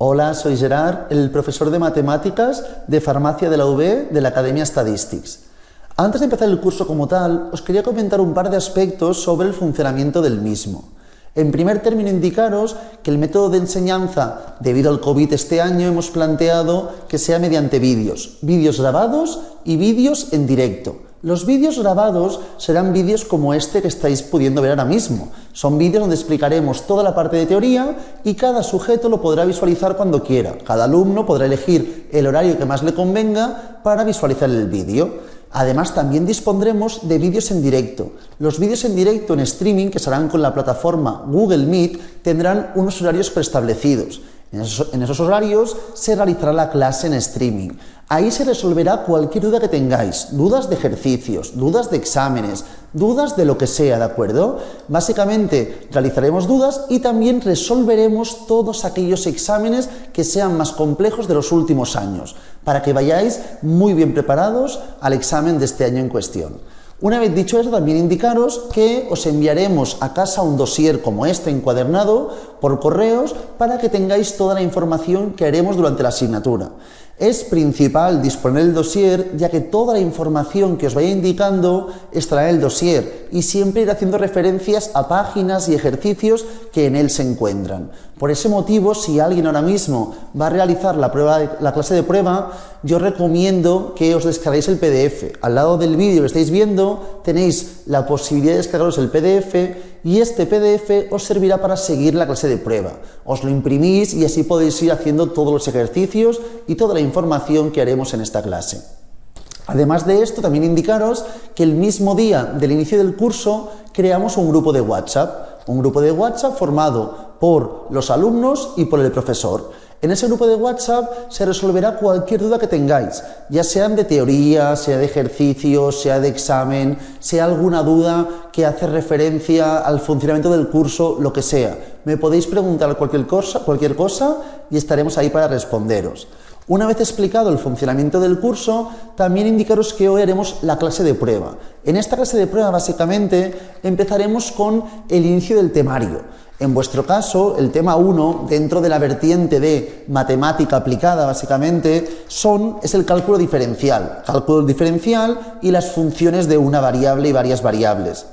Hola, soy Gerard, el profesor de matemáticas de farmacia de la UB de la Academia Statistics. Antes de empezar el curso como tal, os quería comentar un par de aspectos sobre el funcionamiento del mismo. En primer término, indicaros que el método de enseñanza, debido al COVID este año, hemos planteado que sea mediante vídeos grabados y vídeos en directo. Los vídeos grabados serán vídeos como este que estáis pudiendo ver ahora mismo. Son vídeos donde explicaremos toda la parte de teoría y cada sujeto lo podrá visualizar cuando quiera. Cada alumno podrá elegir el horario que más le convenga para visualizar el vídeo. Además, también dispondremos de vídeos en directo. Los vídeos en directo en streaming, que serán con la plataforma Google Meet, tendrán unos horarios preestablecidos. En esos horarios se realizará la clase en streaming. Ahí se resolverá cualquier duda que tengáis, dudas de ejercicios, dudas de exámenes, dudas de lo que sea, ¿de acuerdo? Básicamente realizaremos dudas y también resolveremos todos aquellos exámenes que sean más complejos de los últimos años, para que vayáis muy bien preparados al examen de este año en cuestión. Una vez dicho eso, también indicaros que os enviaremos a casa un dossier como este encuadernado por correos para que tengáis toda la información que haremos durante la asignatura. Es principal disponer el dossier, ya que toda la información que os vaya indicando estará en el dossier y siempre irá haciendo referencias a páginas y ejercicios que en él se encuentran. Por ese motivo, si alguien ahora mismo va a realizar la clase de prueba, yo recomiendo que os descarguéis el PDF. Al lado del vídeo que estáis viendo tenéis la posibilidad de descargaros el PDF y este PDF os servirá para seguir la clase de prueba. Os lo imprimís y así podéis ir haciendo todos los ejercicios y toda la información que haremos en esta clase. Además de esto, también indicaros que el mismo día del inicio del curso creamos un grupo de WhatsApp formado por los alumnos y por el profesor. En ese grupo de WhatsApp se resolverá cualquier duda que tengáis, ya sean de teoría, sea de ejercicios, sea de examen, sea alguna duda que hace referencia al funcionamiento del curso, lo que sea. Me podéis preguntar cualquier cosa y estaremos ahí para responderos. Una vez explicado el funcionamiento del curso, también indicaros que hoy haremos la clase de prueba. En esta clase de prueba, básicamente, empezaremos con el inicio del temario. En vuestro caso, el tema 1, dentro de la vertiente de matemática aplicada, básicamente, es el cálculo diferencial. Cálculo diferencial y las funciones de una variable y varias variables.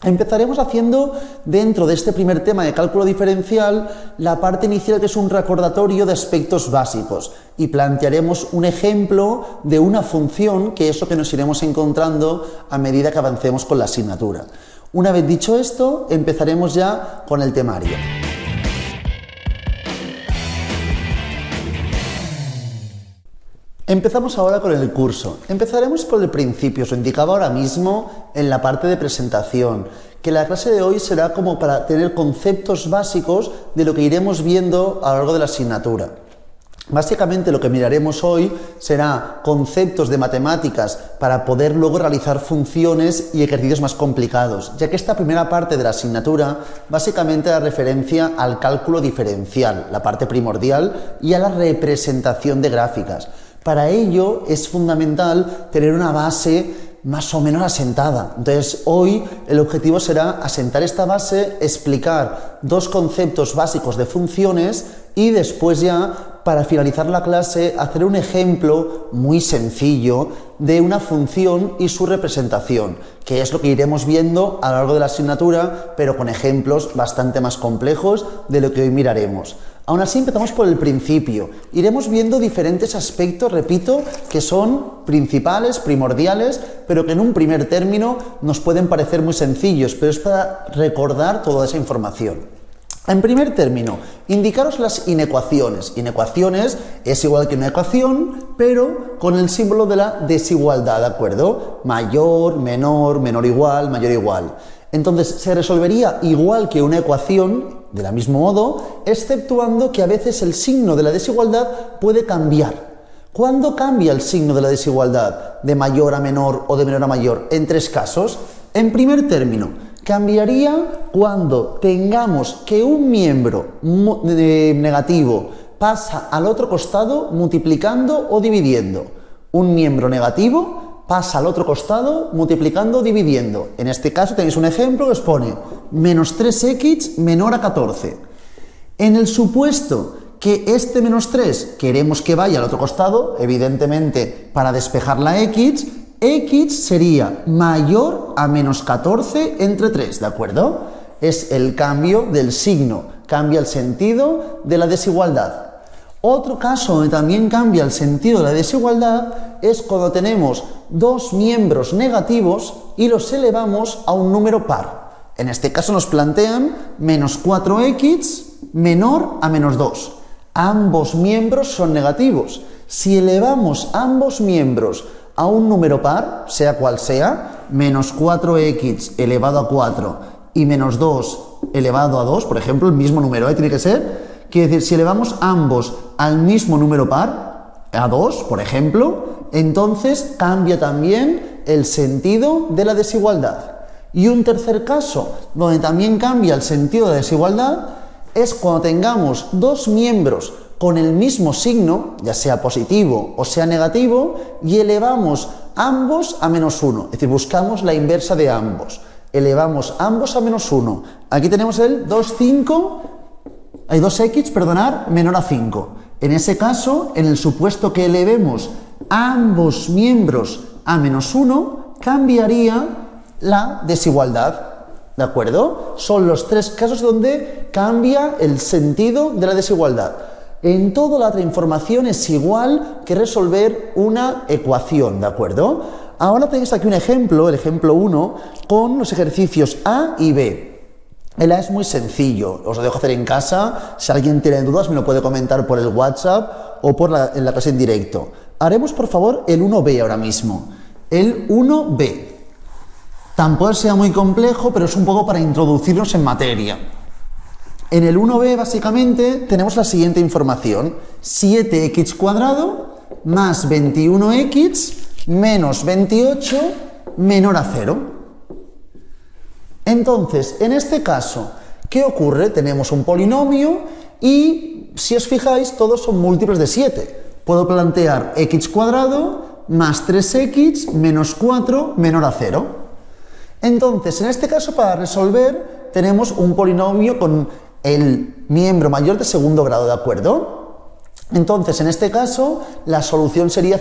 Empezaremos haciendo, dentro de este primer tema de cálculo diferencial, la parte inicial, que es un recordatorio de aspectos básicos, y plantearemos un ejemplo de una función, que es lo que nos iremos encontrando a medida que avancemos con la asignatura. Una vez dicho esto, empezaremos ya con el temario. Empezamos ahora con el curso. Empezaremos por el principio, os lo indicaba ahora mismo en la parte de presentación, que la clase de hoy será como para tener conceptos básicos de lo que iremos viendo a lo largo de la asignatura. Básicamente lo que miraremos hoy será conceptos de matemáticas para poder luego realizar funciones y ejercicios más complicados, ya que esta primera parte de la asignatura básicamente da referencia al cálculo diferencial, la parte primordial, y a la representación de gráficas. Para ello es fundamental tener una base más o menos asentada. Entonces, hoy el objetivo será asentar esta base, explicar dos conceptos básicos de funciones y después ya, para finalizar la clase, hacer un ejemplo muy sencillo de una función y su representación, que es lo que iremos viendo a lo largo de la asignatura, pero con ejemplos bastante más complejos de lo que hoy miraremos. Aún así, empezamos por el principio. Iremos viendo diferentes aspectos, repito, que son principales, primordiales, pero que en un primer término nos pueden parecer muy sencillos, pero es para recordar toda esa información. En primer término, indicaros las inecuaciones. Inecuaciones es igual que una ecuación, pero con el símbolo de la desigualdad, ¿de acuerdo? Mayor, menor, menor igual, mayor igual. Entonces, se resolvería igual que una ecuación, del mismo modo, exceptuando que a veces el signo de la desigualdad puede cambiar. ¿Cuándo cambia el signo de la desigualdad? ¿De mayor a menor o de menor a mayor? En tres casos. En primer término, cambiaría cuando tengamos que un miembro negativo pasa al otro costado multiplicando o dividiendo. Un miembro negativo pasa al otro costado multiplicando o dividiendo. En este caso tenéis un ejemplo que os pone menos 3x menor a 14. En el supuesto que este menos 3 queremos que vaya al otro costado, evidentemente para despejar la x, x sería mayor a menos 14 entre 3, ¿de acuerdo? Es el cambio del signo, cambia el sentido de la desigualdad. Otro caso donde también cambia el sentido de la desigualdad es cuando tenemos dos miembros negativos y los elevamos a un número par. En este caso nos plantean menos 4x menor a menos 2. Ambos miembros son negativos. Si elevamos ambos miembros a un número par, sea cual sea, menos 4x elevado a 4 y menos 2 elevado a 2, por ejemplo, el mismo número, tiene que ser. Quiere decir, si elevamos ambos al mismo número par, a 2, por ejemplo, entonces cambia también el sentido de la desigualdad. Y un tercer caso, donde también cambia el sentido de la desigualdad, es cuando tengamos dos miembros con el mismo signo, ya sea positivo o sea negativo, y elevamos ambos a menos 1. Es decir, buscamos la inversa de ambos. Elevamos ambos a menos 1. Aquí tenemos el 2x, menor a 5. En ese caso, en el supuesto que elevemos ambos miembros a menos 1, cambiaría la desigualdad. ¿De acuerdo? Son los tres casos donde cambia el sentido de la desigualdad. En toda la otra información es igual que resolver una ecuación, ¿de acuerdo? Ahora tenéis aquí un ejemplo, el ejemplo 1, con los ejercicios A y B. El A es muy sencillo, os lo dejo hacer en casa, si alguien tiene dudas me lo puede comentar por el WhatsApp o en la clase en directo. Haremos por favor el 1B ahora mismo, el 1B. Tampoco sea muy complejo, pero es un poco para introducirnos en materia. En el 1B básicamente tenemos la siguiente información, 7x cuadrado más 21x menos 28 menor a 0. Entonces, en este caso, ¿qué ocurre? Tenemos un polinomio y, si os fijáis, todos son múltiplos de 7. Puedo plantear x cuadrado más 3x menos 4 menor a 0. Entonces, en este caso, para resolver, tenemos un polinomio con el miembro mayor de segundo grado, ¿de acuerdo? Entonces, en este caso, la solución sería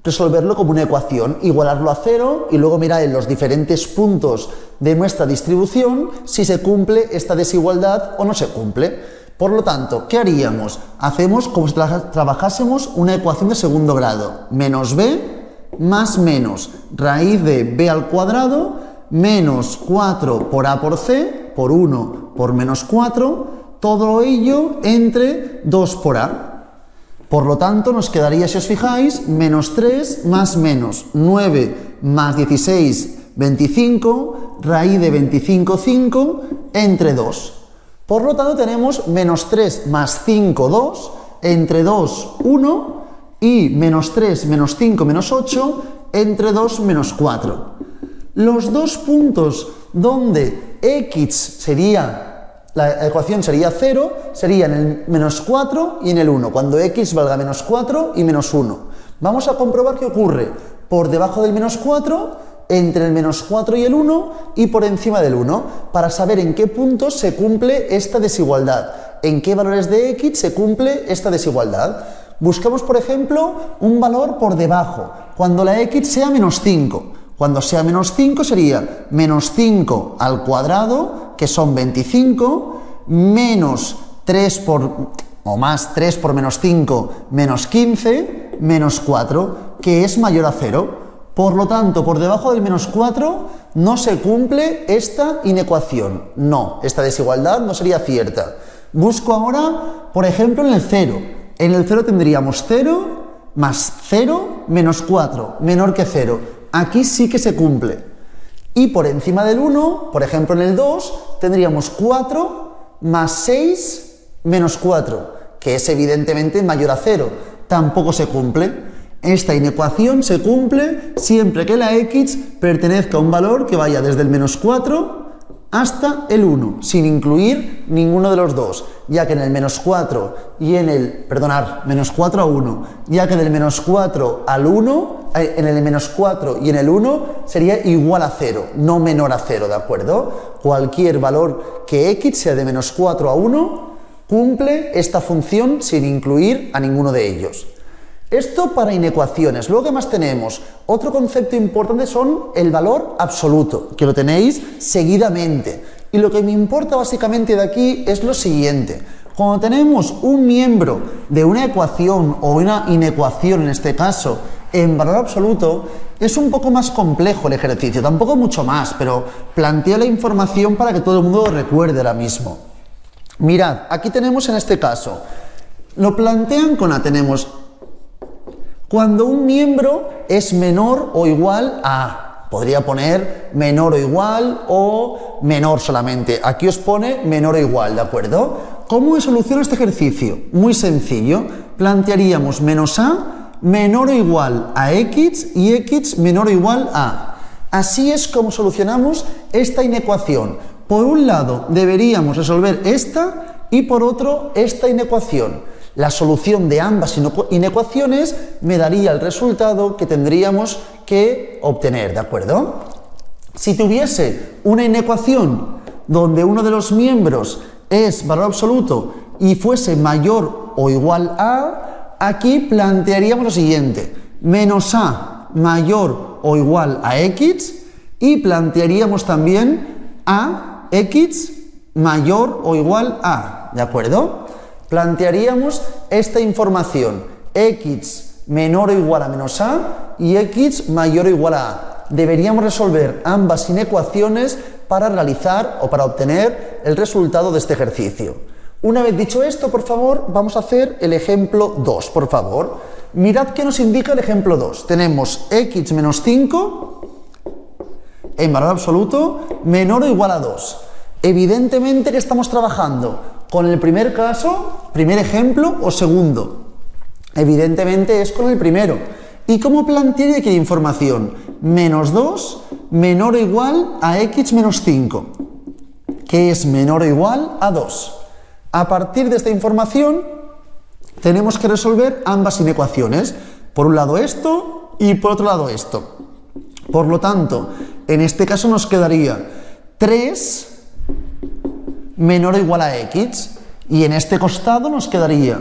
resolverlo como una ecuación, igualarlo a 0 y luego mirar en los diferentes puntos de nuestra distribución si se cumple esta desigualdad o no se cumple. Por lo tanto, ¿qué haríamos? Hacemos como si trabajásemos una ecuación de segundo grado. Menos b más menos raíz de b al cuadrado menos 4 por a por c por 1 por menos 4, todo ello entre 2 por a. Por lo tanto, nos quedaría, si os fijáis, menos 3 más menos 9 más 16, 25, raíz de 25, 5, entre 2. Por lo tanto, tenemos menos 3 más 5, 2, entre 2, 1, y menos 3 menos 5 menos 8, entre 2 menos 4. Los dos puntos donde x sería... La ecuación sería 0, sería en el menos 4 y en el 1, cuando x valga menos 4 y menos 1. Vamos a comprobar qué ocurre por debajo del menos 4, entre el menos 4 y el 1 y por encima del 1, para saber en qué puntos se cumple esta desigualdad, en qué valores de x se cumple esta desigualdad. Buscamos, por ejemplo, un valor por debajo, cuando la x sea menos 5. Cuando sea menos 5 sería menos 5 al cuadrado, que son 25, menos 3 o más 3 por menos 5, menos 15, menos 4, que es mayor a 0. Por lo tanto, por debajo del menos 4 no se cumple esta inecuación. No, esta desigualdad no sería cierta. Busco ahora, por ejemplo, en el 0. En el 0 tendríamos 0 más 0 menos 4, menor que 0. Aquí sí que se cumple. Y por encima del 1, por ejemplo en el 2, tendríamos 4 más 6 menos 4, que es evidentemente mayor a 0. Tampoco se cumple. Esta inecuación se cumple siempre que la x pertenezca a un valor que vaya desde el menos 4 hasta el 1, sin incluir ninguno de los dos, ya que en el menos 4 y en el, menos 4 a 1, ya que del menos 4 al 1, en el menos 4 y en el 1 sería igual a 0, no menor a 0, ¿de acuerdo? Cualquier valor que x sea de menos 4 a 1 Cumple esta función sin incluir a ninguno de ellos. Esto para inecuaciones. Luego, ¿qué más tenemos? Otro concepto importante son el valor absoluto, que lo tenéis seguidamente. Y lo que me importa básicamente de aquí es lo siguiente. Cuando tenemos un miembro de una ecuación o una inecuación, en este caso, en valor absoluto, es un poco más complejo el ejercicio. Tampoco mucho más, pero planteo la información para que todo el mundo lo recuerde ahora mismo. Mirad, aquí tenemos en este caso, lo plantean con A, tenemos cuando un miembro es menor o igual a A. Podría poner menor o igual o menor solamente. Aquí os pone menor o igual, ¿de acuerdo? ¿Cómo soluciono este ejercicio? Muy sencillo. Plantearíamos menos A menor o igual a X y X menor o igual a. Así es como solucionamos esta inecuación. Por un lado deberíamos resolver esta y por otro esta inecuación. La solución de ambas inecuaciones me daría el resultado que tendríamos que obtener, ¿de acuerdo? Si tuviese una inecuación donde uno de los miembros es valor absoluto y fuese mayor o igual a, aquí plantearíamos lo siguiente: menos a mayor o igual a x, y plantearíamos también a x mayor o igual a, ¿de acuerdo? Plantearíamos esta información: x menor o igual a menos a y x mayor o igual a a. Deberíamos resolver ambas inecuaciones para realizar o para obtener el resultado de este ejercicio. Una vez dicho esto, por favor, vamos a hacer el ejemplo 2, por favor. Mirad qué nos indica el ejemplo 2. Tenemos x menos 5 en valor absoluto menor o igual a 2. Evidentemente que estamos trabajando con el primer caso, primer ejemplo o segundo. Evidentemente es con el primero. ¿Y cómo plantearía aquí la información? Menos 2 menor o igual a x menos 5, que es menor o igual a 2. A partir de esta información tenemos que resolver ambas inecuaciones. Por un lado esto y por otro lado esto. Por lo tanto, en este caso nos quedaría 3 menor o igual a x, y en este costado nos quedaría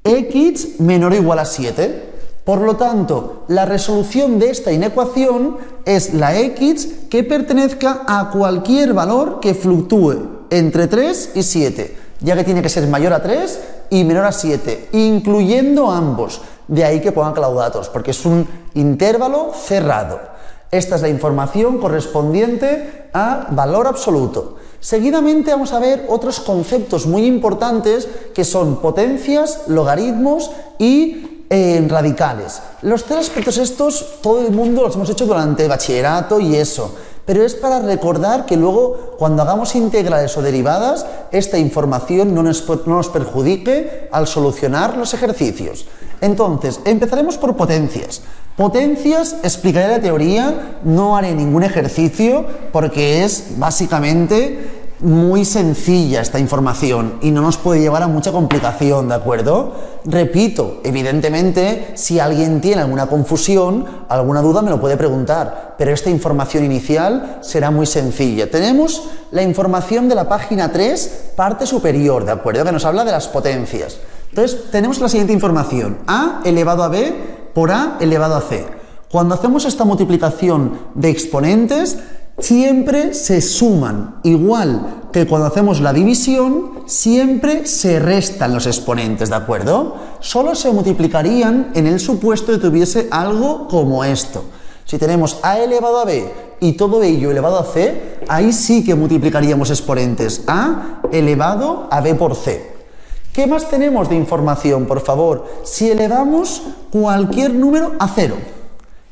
x menor o igual a 7. Por lo tanto, la resolución de esta inecuación es la x que pertenezca a cualquier valor que fluctúe entre 3 y 7, ya que tiene que ser mayor a 3 y menor a 7, incluyendo ambos. De ahí que pongan claudatos, porque es un intervalo cerrado. Esta es la información correspondiente a valor absoluto. Seguidamente vamos a ver otros conceptos muy importantes que son potencias, logaritmos y radicales. Los tres aspectos estos todo el mundo los hemos hecho durante el bachillerato y eso, pero es para recordar que luego cuando hagamos integrales o derivadas esta información no nos perjudique al solucionar los ejercicios. Entonces, empezaremos por potencias. Potencias, explicaré la teoría, no haré ningún ejercicio porque es básicamente muy sencilla esta información y no nos puede llevar a mucha complicación, ¿de acuerdo? Repito, evidentemente, si alguien tiene alguna confusión, alguna duda me lo puede preguntar, pero esta información inicial será muy sencilla. Tenemos la información de la página 3, parte superior, ¿de acuerdo? Que nos habla de las potencias. Entonces, tenemos la siguiente información: a elevado a b por a elevado a c. Cuando hacemos esta multiplicación de exponentes, siempre se suman, igual que cuando hacemos la división, siempre se restan los exponentes, ¿de acuerdo? Solo se multiplicarían en el supuesto de que tuviese algo como esto. Si tenemos a elevado a b y todo ello elevado a c, ahí sí que multiplicaríamos exponentes: a elevado a b por c. ¿Qué más tenemos de información, por favor? Si elevamos cualquier número a 0,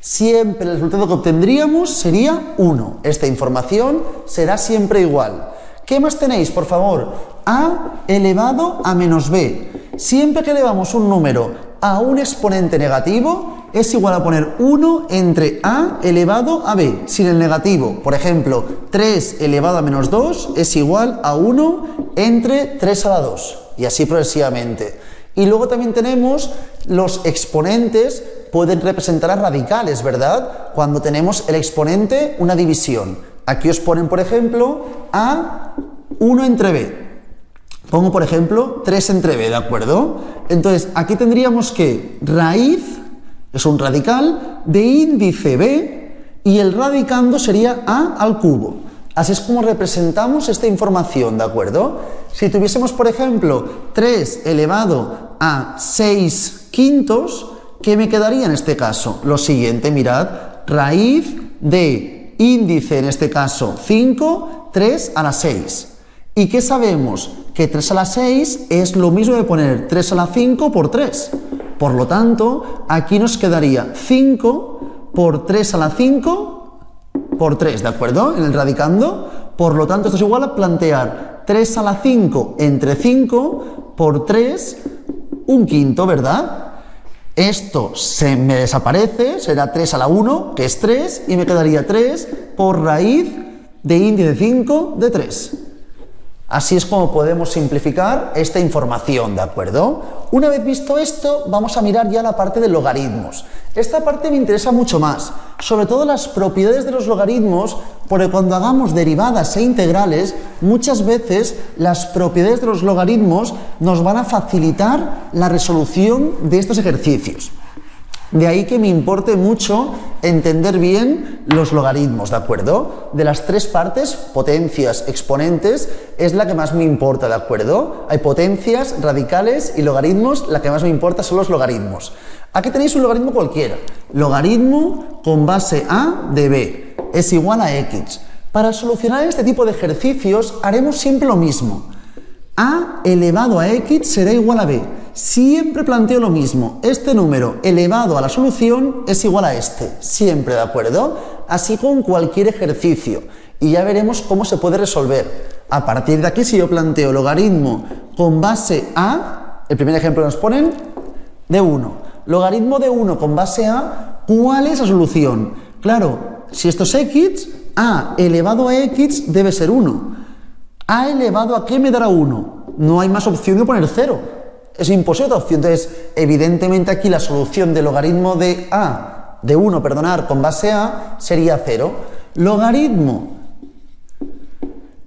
siempre el resultado que obtendríamos sería 1. Esta información será siempre igual. ¿Qué más tenéis, por favor? A elevado a menos b. Siempre que elevamos un número a un exponente negativo, es igual a poner 1 entre a elevado a b, sin el negativo. Por ejemplo, 3 elevado a menos 2 es igual a 1 entre 3 a la 2. Y así progresivamente. Y luego también tenemos los exponentes, pueden representar a radicales, ¿verdad? Cuando tenemos el exponente, una división. Aquí os ponen, por ejemplo, a 1 entre b. Pongo, por ejemplo, 3 entre b, ¿de acuerdo? Entonces, aquí tendríamos que raíz, es un radical, de índice b, y el radicando sería a al cubo. Así es como representamos esta información, ¿de acuerdo? Si tuviésemos, por ejemplo, 3 elevado a 6 quintos, ¿qué me quedaría en este caso? Lo siguiente, mirad, raíz de índice, en este caso 5, 3 a la 6. ¿Y qué sabemos? Que 3 a la 6 es lo mismo de poner 3 a la 5 por 3. Por lo tanto, aquí nos quedaría 5 por 3 a la 5 por 3, ¿de acuerdo? En el radicando. Por lo tanto, esto es igual a plantear 3 a la 5 entre 5 por 3, un quinto, ¿verdad? Esto se me desaparece, será 3 a la 1, que es 3, y me quedaría 3 por raíz de índice 5 de 3. Así es como podemos simplificar esta información, ¿de acuerdo? Una vez visto esto, vamos a mirar ya la parte de logaritmos. Esta parte me interesa mucho más, sobre todo las propiedades de los logaritmos, porque cuando hagamos derivadas e integrales, muchas veces las propiedades de los logaritmos nos van a facilitar la resolución de estos ejercicios. De ahí que me importe mucho entender bien los logaritmos, ¿de acuerdo? De las tres partes, potencias, exponentes, es la que más me importa, ¿de acuerdo? Hay potencias, radicales y logaritmos, la que más me importa son los logaritmos. Aquí tenéis un logaritmo cualquiera, logaritmo con base a de b, es igual a x. Para solucionar este tipo de ejercicios haremos siempre lo mismo. A elevado a x será igual a b. Siempre planteo lo mismo. Este número elevado a la solución es igual a este. Siempre, ¿de acuerdo? Así con cualquier ejercicio. Y ya veremos cómo se puede resolver. A partir de aquí, si yo planteo logaritmo con base a, el primer ejemplo que nos ponen, de 1. Logaritmo de 1 con base a, ¿cuál es la solución? Claro, si esto es x, a elevado a x debe ser 1. A elevado a qué me dará 1. No hay más opción de poner 0. Es imposible otra opción. Entonces, evidentemente aquí la solución del logaritmo de a, de 1, perdonar, con base a, sería 0. Logaritmo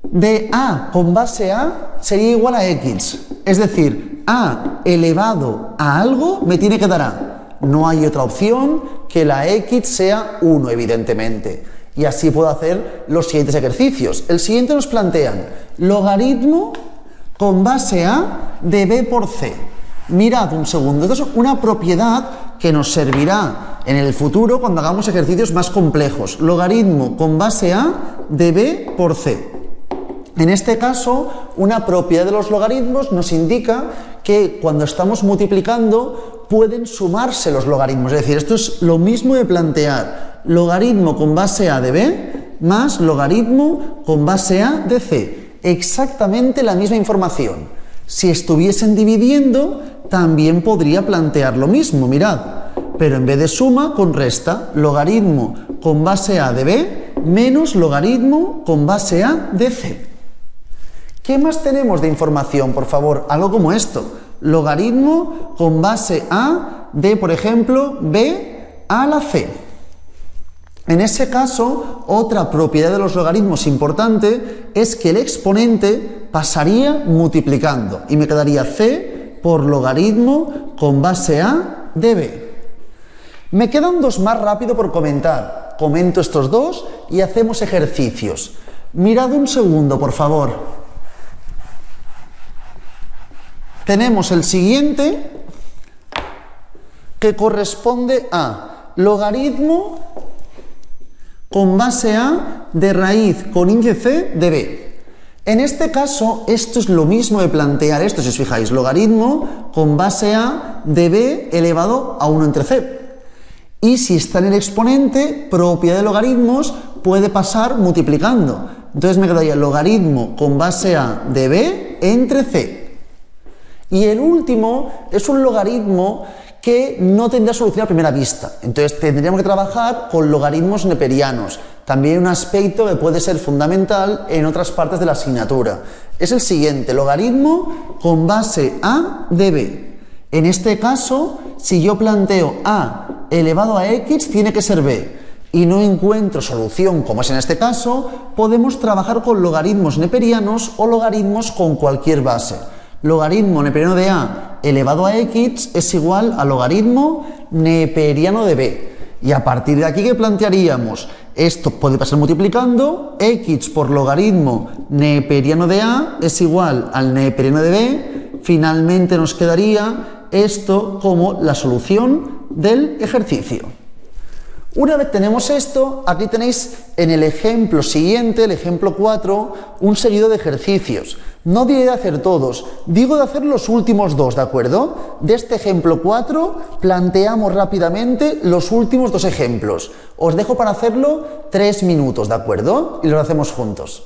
de a con base a sería igual a x. Es decir, a elevado a algo me tiene que dar a. No hay otra opción que la x sea 1, evidentemente. Y así puedo hacer los siguientes ejercicios. El siguiente nos plantean logaritmo con base a de b por c. Mirad un segundo, esto es una propiedad que nos servirá en el futuro cuando hagamos ejercicios más complejos. Logaritmo con base a de b por c. En este caso, una propiedad de los logaritmos nos indica que cuando estamos multiplicando pueden sumarse los logaritmos. Es decir, esto es lo mismo de plantear logaritmo con base a de b más logaritmo con base a de c. Exactamente la misma información. Si estuviesen dividiendo, también podría plantear lo mismo, mirad. Pero en vez de suma, con resta, logaritmo con base a de b menos logaritmo con base a de c. ¿Qué más tenemos de información, por favor? Algo como esto. Logaritmo con base a de, por ejemplo, b a la c. En ese caso, otra propiedad de los logaritmos importante es que el exponente pasaría multiplicando y me quedaría c por logaritmo con base a de b. Me quedan dos más rápido por comentar. Comento estos dos y hacemos ejercicios. Mirad un segundo, por favor. Tenemos el siguiente que corresponde a logaritmo con base a de raíz con índice c de b. En este caso, esto es lo mismo de plantear esto, si os fijáis, logaritmo con base a de b elevado a 1 entre c. Y si está en el exponente, propiedad de logaritmos puede pasar multiplicando. Entonces me quedaría logaritmo con base a de b entre c. Y el último es un logaritmo que no tendrá solución a primera vista. Entonces tendríamos que trabajar con logaritmos neperianos. También un aspecto que puede ser fundamental en otras partes de la asignatura. Es el siguiente, logaritmo con base a de b. En este caso, si yo planteo a elevado a x, tiene que ser b. y no encuentro solución, como es en este caso, podemos trabajar con logaritmos neperianos o logaritmos con cualquier base. Logaritmo neperiano de a elevado a x es igual a logaritmo neperiano de b. Y a partir de aquí, ¿qué plantearíamos? Esto puede pasar multiplicando, x por logaritmo neperiano de a es igual al neperiano de b. Finalmente nos quedaría esto como la solución del ejercicio. Una vez tenemos esto, aquí tenéis en el ejemplo siguiente, el ejemplo 4, un seguido de ejercicios. No diré de hacer todos, digo de hacer los últimos dos, ¿de acuerdo? De este ejemplo 4 planteamos rápidamente los últimos dos ejemplos. Os dejo para hacerlo 3 minutos, ¿de acuerdo? Y lo hacemos juntos.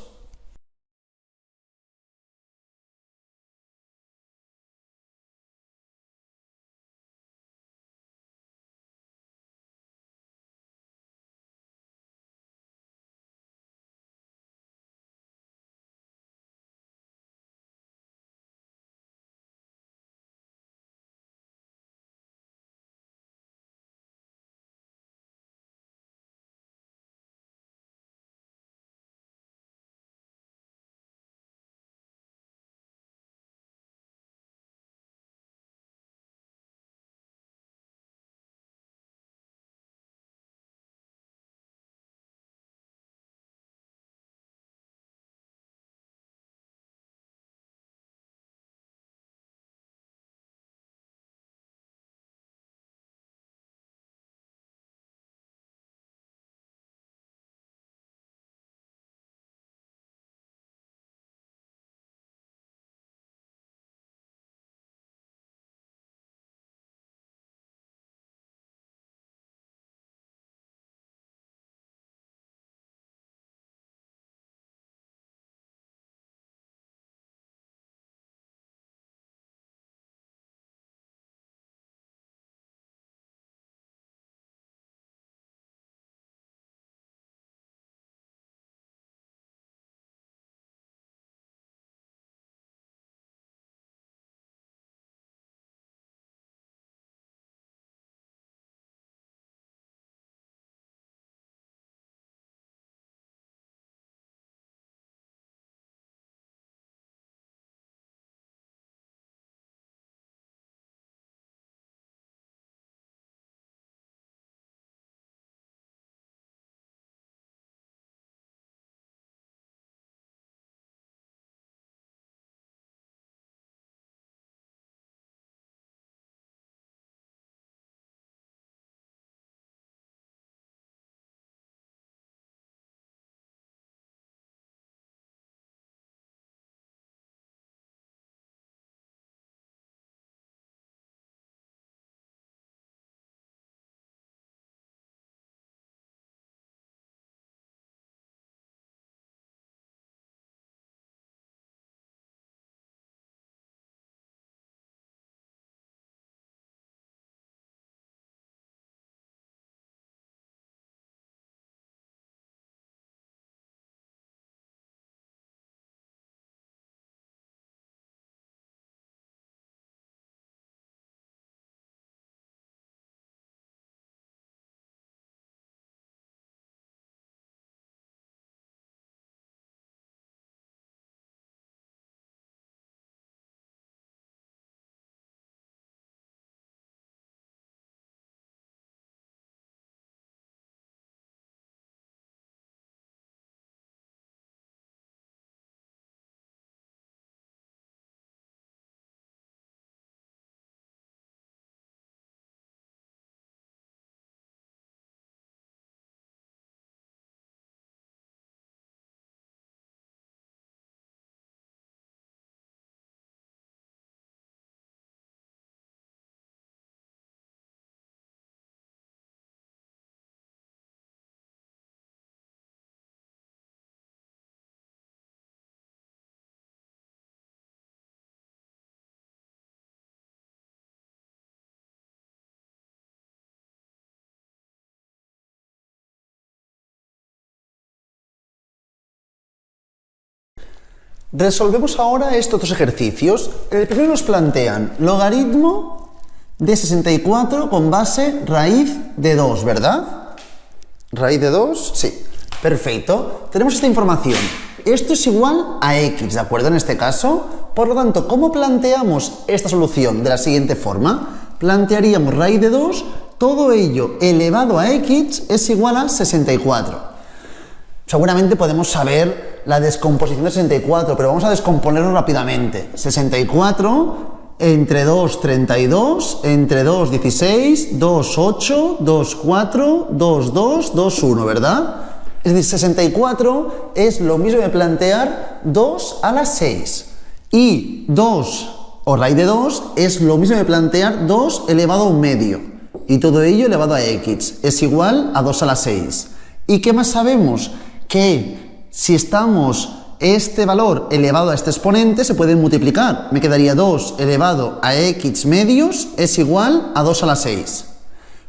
Resolvemos ahora estos dos ejercicios. El primero nos plantean logaritmo de 64 con base raíz de 2, ¿verdad? Raíz de 2, sí. Perfecto. Tenemos esta información. Esto es igual a x, ¿de acuerdo? En este caso. Por lo tanto, ¿cómo planteamos esta solución? De la siguiente forma. Plantearíamos raíz de 2, todo ello elevado a x es igual a 64. Seguramente podemos saber la descomposición de 64, pero vamos a descomponerlo rápidamente. 64 entre 2, 32, entre 2, 16, 2, 8, 2, 4, 2, 2, 2, 1, ¿verdad? Es decir, 64 es lo mismo que plantear 2 a la 6. Y 2, o raíz de 2, es lo mismo que plantear 2 elevado a un medio. Y todo ello elevado a x es igual a 2 a la 6. ¿Y qué más sabemos? Que si estamos este valor elevado a este exponente se puede multiplicar. Me quedaría 2 elevado a x medios es igual a 2 a la 6.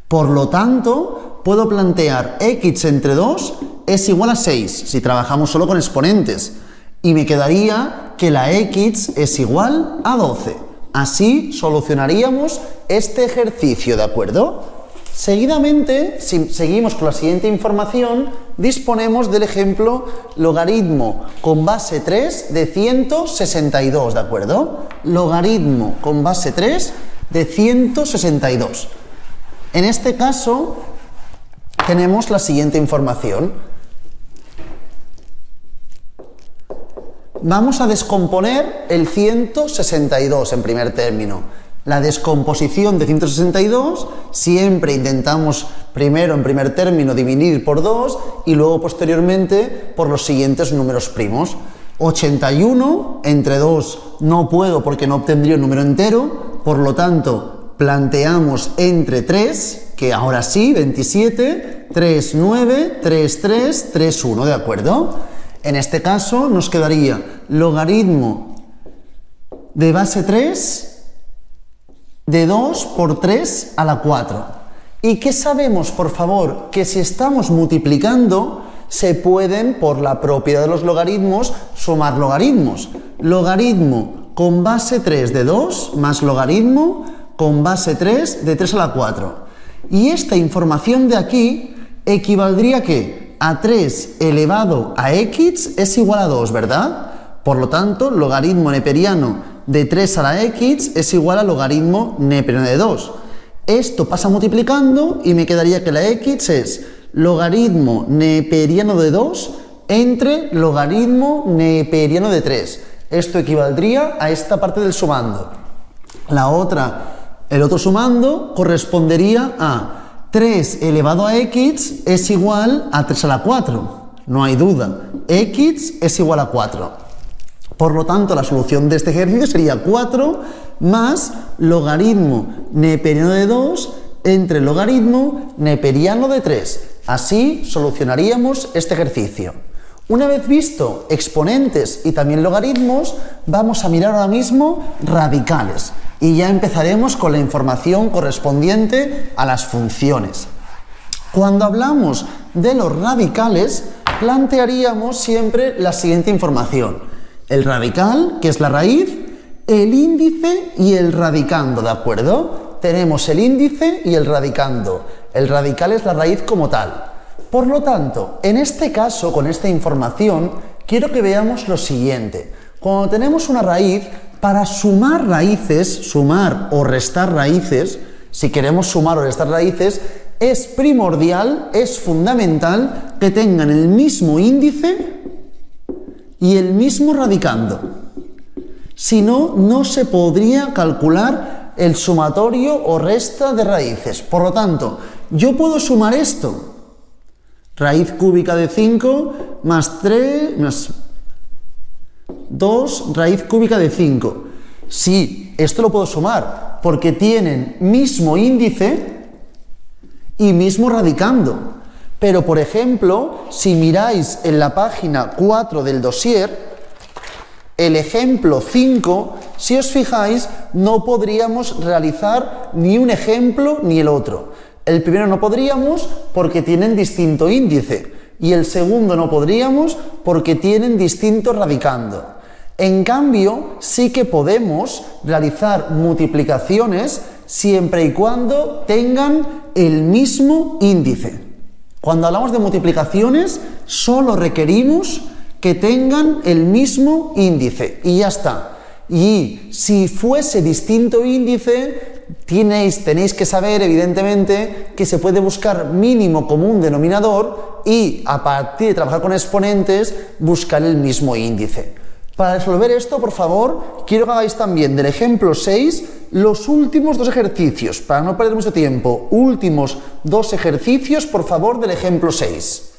Por lo tanto, puedo plantear x entre 2 es igual a 6, si trabajamos solo con exponentes. Y me quedaría que la x es igual a 12. Así solucionaríamos este ejercicio, ¿de acuerdo? Seguidamente, si seguimos con la siguiente información, disponemos del ejemplo logaritmo con base 3 de 162, ¿de acuerdo? Logaritmo con base 3 de 162. En este caso, tenemos la siguiente información. Vamos a descomponer el 162 en primer término. La descomposición de 162 siempre intentamos primero en primer término dividir por 2 y luego posteriormente por los siguientes números primos. 81 entre 2 no puedo porque no obtendría un número entero, por lo tanto planteamos entre 3, que ahora sí, 27, 3, 9, 3, 3, 3, 1, ¿de acuerdo? En este caso nos quedaría logaritmo de base 3 de 2 por 3 a la 4. ¿Y qué sabemos, por favor? Que si estamos multiplicando, se pueden, por la propiedad de los logaritmos, sumar logaritmos. Logaritmo con base 3 de 2 más logaritmo con base 3 de 3 a la 4. Y esta información de aquí equivaldría a ¿qué? A 3 elevado a x es igual a 2, ¿verdad? Por lo tanto, logaritmo neperiano de 3 a la x es igual a logaritmo neperiano de 2. Esto pasa multiplicando y me quedaría que la x es logaritmo neperiano de 2 entre logaritmo neperiano de 3. Esto equivaldría a esta parte del sumando. El otro sumando correspondería a 3 elevado a x es igual a 3 a la 4. No hay duda. X es igual a 4. Por lo tanto, la solución de este ejercicio sería 4 más logaritmo neperiano de 2 entre logaritmo neperiano de 3. Así solucionaríamos este ejercicio. Una vez visto exponentes y también logaritmos, vamos a mirar ahora mismo radicales. Y ya empezaremos con la información correspondiente a las funciones. Cuando hablamos de los radicales, plantearíamos siempre la siguiente información. El radical, que es la raíz, el índice y el radicando, ¿de acuerdo? Tenemos el índice y el radicando. El radical es la raíz como tal. Por lo tanto, en este caso, con esta información, quiero que veamos lo siguiente. Cuando tenemos una raíz, para sumar raíces, sumar o restar raíces, si queremos sumar o restar raíces, es primordial, es fundamental que tengan el mismo índice y el mismo radicando. Si no, no se podría calcular el sumatorio o resta de raíces. Por lo tanto, yo puedo sumar esto. Raíz cúbica de 5 más 3 más 2, raíz cúbica de 5. Sí, esto lo puedo sumar porque tienen mismo índice y mismo radicando. Pero, por ejemplo, si miráis en la página 4 del dossier, el ejemplo 5, si os fijáis, no podríamos realizar ni un ejemplo ni el otro. El primero no podríamos porque tienen distinto índice y el segundo no podríamos porque tienen distinto radicando. En cambio, sí que podemos realizar multiplicaciones siempre y cuando tengan el mismo índice. Cuando hablamos de multiplicaciones, solo requerimos que tengan el mismo índice y ya está. Y si fuese distinto índice, tenéis que saber, evidentemente, que se puede buscar mínimo común denominador y, a partir de trabajar con exponentes, buscar el mismo índice. Para resolver esto, por favor, quiero que hagáis también del ejemplo 6 los últimos dos ejercicios. Para no perder mucho tiempo, últimos dos ejercicios, por favor, del ejemplo 6.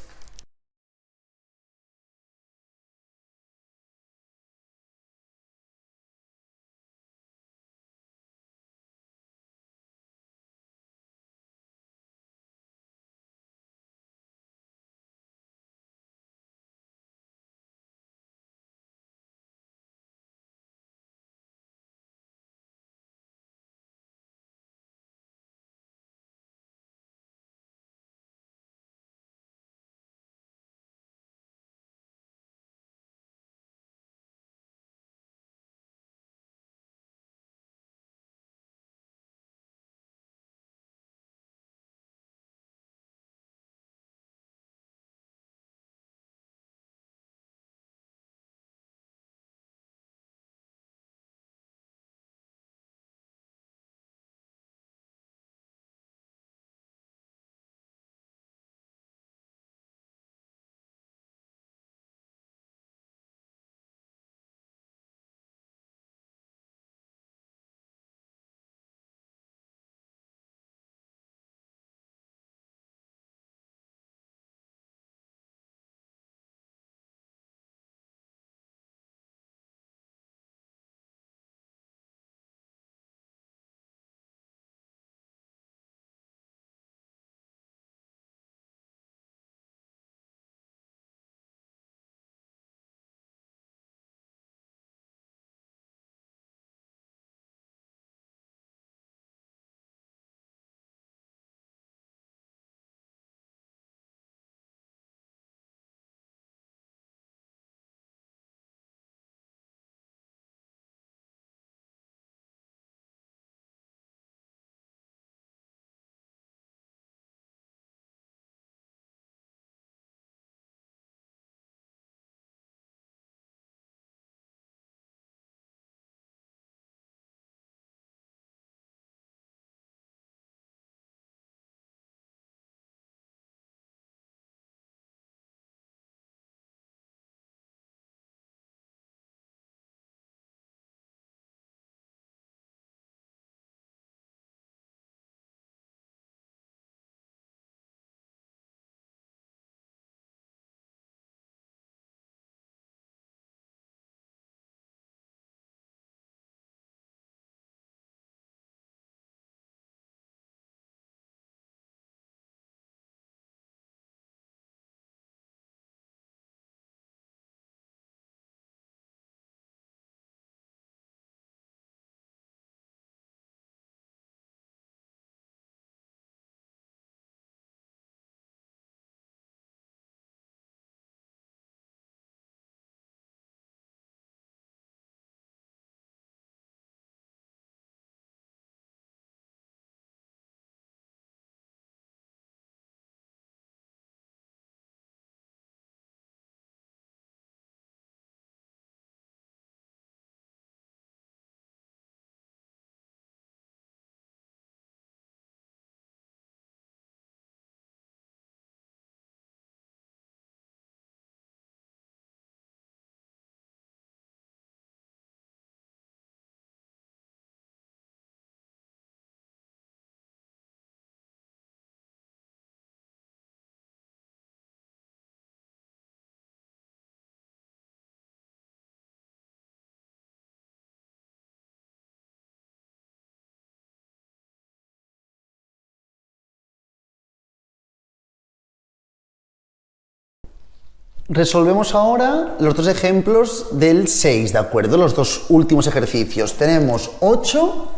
Resolvemos ahora los dos ejemplos del 6, ¿de acuerdo? Los dos últimos ejercicios. Tenemos 8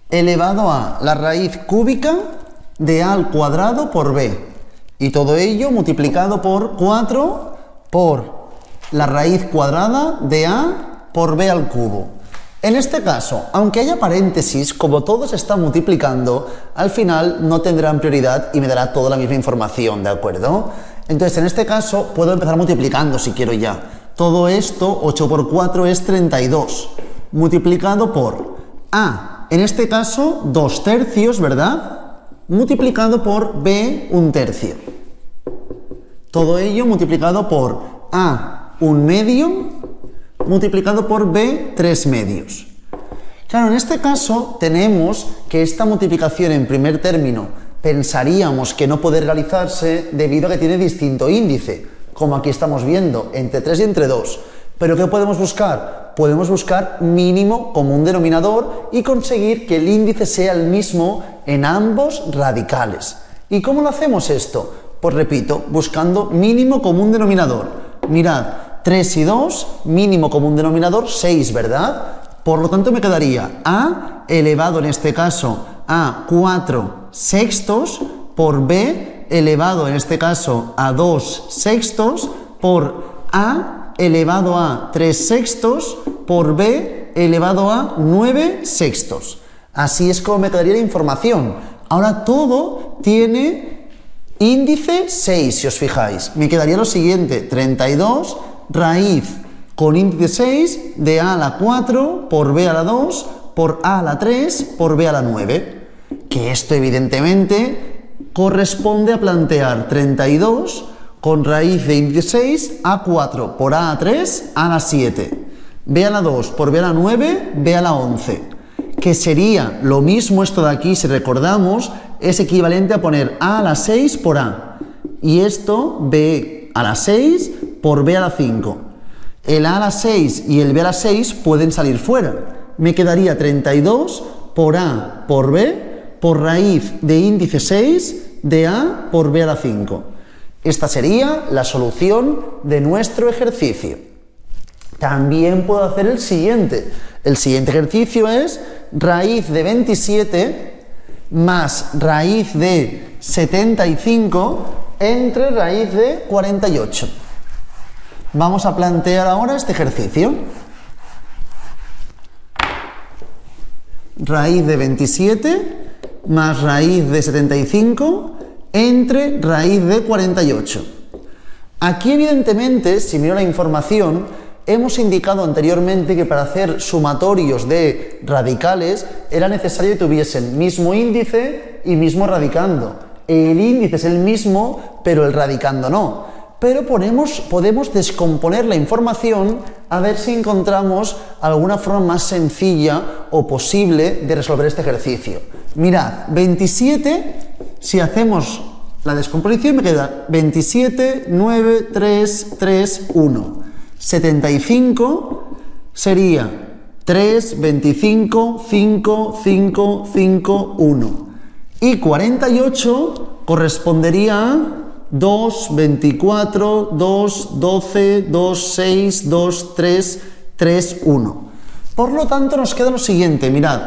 elevado a la raíz cúbica de a al cuadrado por b. Y todo ello multiplicado por 4 por la raíz cuadrada de a por b al cubo. En este caso, aunque haya paréntesis, como todo se está multiplicando, al final no tendrán prioridad y me dará toda la misma información, ¿de acuerdo? Entonces, en este caso, puedo empezar multiplicando si quiero ya. Todo esto, 8 por 4 es 32, multiplicado por A, en este caso, 2 tercios, ¿verdad? Multiplicado por B, 1 tercio. Todo ello multiplicado por A, 1 medio, multiplicado por B, 3 medios. Claro, en este caso tenemos que esta multiplicación en primer término pensaríamos que no puede realizarse debido a que tiene distinto índice, como aquí estamos viendo, entre 3 y entre 2. ¿Pero qué podemos buscar? Podemos buscar mínimo común denominador y conseguir que el índice sea el mismo en ambos radicales. ¿Y cómo lo hacemos esto? Pues repito, buscando mínimo común denominador. Mirad, 3 y 2, mínimo común denominador, 6, ¿verdad? Por lo tanto me quedaría A elevado en este caso a 4 sextos por B elevado en este caso a 2 sextos por A elevado a 3 sextos por B elevado a 9 sextos. Así es como me quedaría la información. Ahora todo tiene índice 6, si os fijáis. Me quedaría lo siguiente, 32 raíz con índice 6 de A a la 4 por B a la 2 por A a la 3 por B a la 9. Que esto evidentemente corresponde a plantear 32 con raíz de índice 6 a 4 por A a 3 a la 7. B a la 2 por B a la 9, B a la 11. Que sería lo mismo esto de aquí, si recordamos, es equivalente a poner A a la 6 por A. Y esto, B a la 6 por B a la 5. El A a la 6 y el B a la 6 pueden salir fuera. Me quedaría 32 por A por B por raíz de índice 6 de A por B a la 5. Esta sería la solución de nuestro ejercicio. También puedo hacer el siguiente. El siguiente ejercicio es raíz de 27 más raíz de 75 entre raíz de 48. Vamos a plantear ahora este ejercicio. Raíz de 27 más raíz de 75 entre raíz de 48. Aquí evidentemente, si miro la información, hemos indicado anteriormente que para hacer sumatorios de radicales era necesario que tuviesen mismo índice y mismo radicando. El índice es el mismo, pero el radicando no. Pero podemos descomponer la información a ver si encontramos alguna forma más sencilla o posible de resolver este ejercicio. Mirad, 27, si hacemos la descomposición me queda 27, 9, 3, 3, 1. 75 sería 3, 25, 5, 5, 5, 1. Y 48 correspondería a 2, 24, 2, 12, 2, 6, 2, 3, 3, 1. Por lo tanto nos queda lo siguiente, mirad.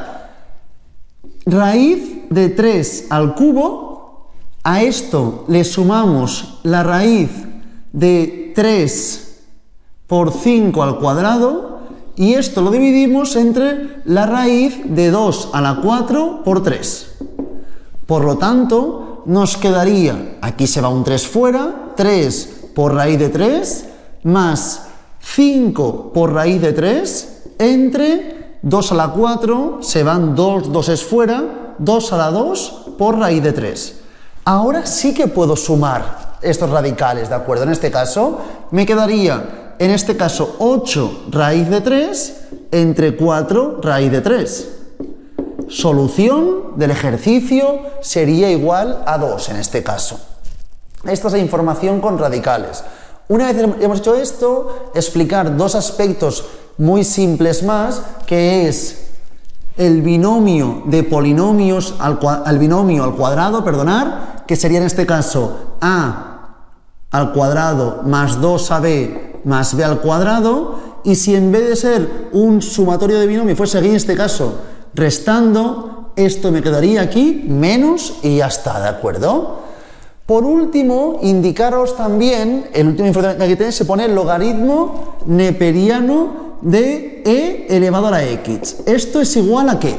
Raíz de 3 al cubo, a esto le sumamos la raíz de 3 por 5 al cuadrado y esto lo dividimos entre la raíz de 2 a la 4 por 3. Por lo tanto, nos quedaría, aquí se va un 3 fuera, 3 por raíz de 3 más 5 por raíz de 3 entre 2 a la 4, se van 2 doses fuera, 2 a la 2 por raíz de 3. Ahora sí que puedo sumar estos radicales, ¿de acuerdo? En este caso, me quedaría, en este caso, 8 raíz de 3 entre 4 raíz de 3. Solución del ejercicio sería igual a 2 en este caso. Esta es la información con radicales. Una vez hemos hecho esto, explicar dos aspectos muy simples más, que es el binomio de polinomios al binomio al cuadrado, que sería en este caso a al cuadrado más 2ab más b al cuadrado, y si en vez de ser un sumatorio de binomio fuese aquí en este caso restando, esto me quedaría aquí menos y ya está, ¿de acuerdo? Por último, indicaros también, el último información que aquí tenéis, se pone el logaritmo neperiano de e elevado a la x. ¿Esto es igual a qué?